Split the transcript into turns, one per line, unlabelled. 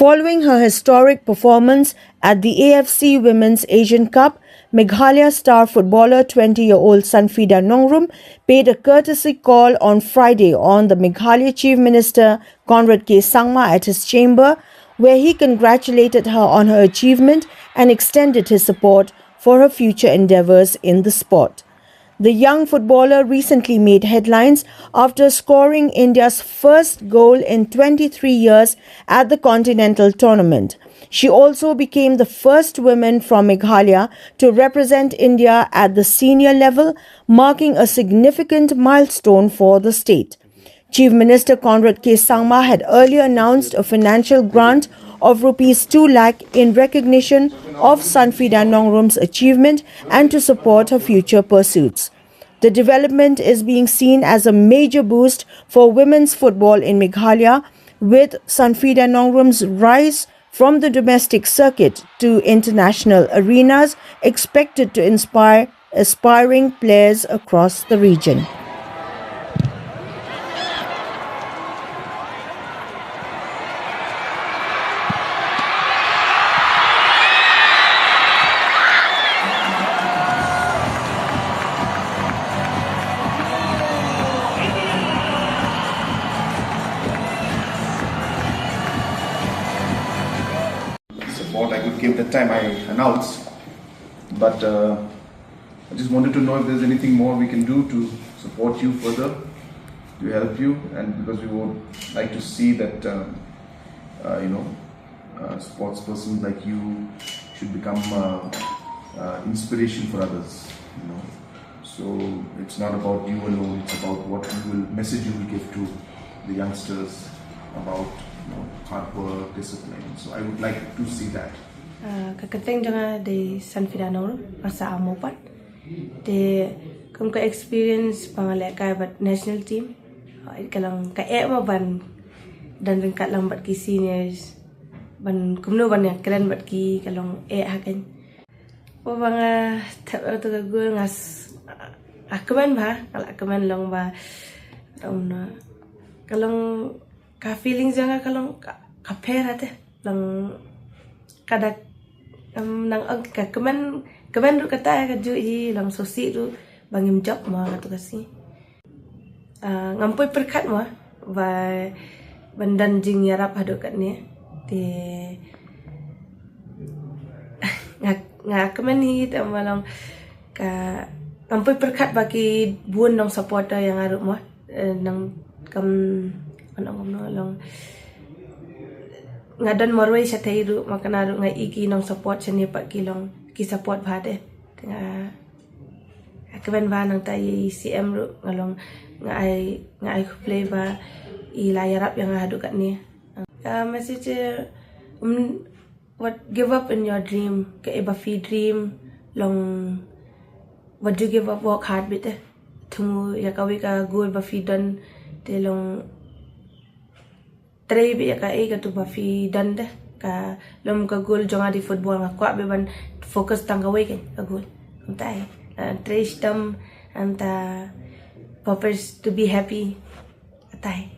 Following her historic performance at the AFC Women's Asian Cup, Meghalaya star footballer 20-year-old Sanfida Nongrum paid a courtesy call on Friday on the Meghalaya Chief Minister Conrad Sangma at his chamber, where he congratulated her on her achievement and extended his support for her future endeavours in the sport. The young footballer recently made headlines after scoring India's first goal in 23 years at the Continental Tournament. She also became the first woman from Meghalaya to represent India at the senior level, marking a significant milestone for the state. Chief Minister Conrad Sangma had earlier announced a financial grant of Rs 2 lakh in recognition of Sanfida Nongrum's achievement and to support her future pursuits. The development is being seen as a major boost for women's football in Meghalaya, with Sanfida Nongrum's rise from the domestic circuit to international arenas expected to inspire aspiring players across the region.
Support I could give that time I announced, but I just wanted to know if there's anything more we can do to support you further, to help you, and because we would like to see that sports persons like you should become inspiration for others. So it's not about you alone; it's about what message you will give to the youngsters about hard work, discipline. So I would like to see that.
Kakateng dengan di Sanfida Nongrum masa amopat, di kamu experience pangalek bat national team, kalang kae mo ban dan ringkat lang bat ki seniors, ban kumno ban yang kalian bat ki kalong hakan. Banga tap tu gue ngas akaman ba, akaman long ba, kalong ka feelings yang kalong ka pera te lang kada nang ka kaman ru kata ka ju hi lang sosi ru bangim job ma tu kasi ngampoi perkat ma ba bandan jing yarap hadu kat ni te nga kaman hi ta malang ka ngampoi perkat bagi buon nang supporter yang aru ma nang kam lang ngadan morway sa tayo makanaro nga iki nang support sa niya pa kilong ki support bade nga akaban ba nang tayo CM ru ngalong nga ay play ba ilayarap yang hadu kat niya message what give up in your dream ka iba fi dream long what you give up work hard bit tumu yakawi ka goal ba fi dan te long try biya ka ka tu bafi dan dah ka lom ka goal jonga di football nga kwa beban focus tang away kan ka goal untai try stem anta purpose to be happy atai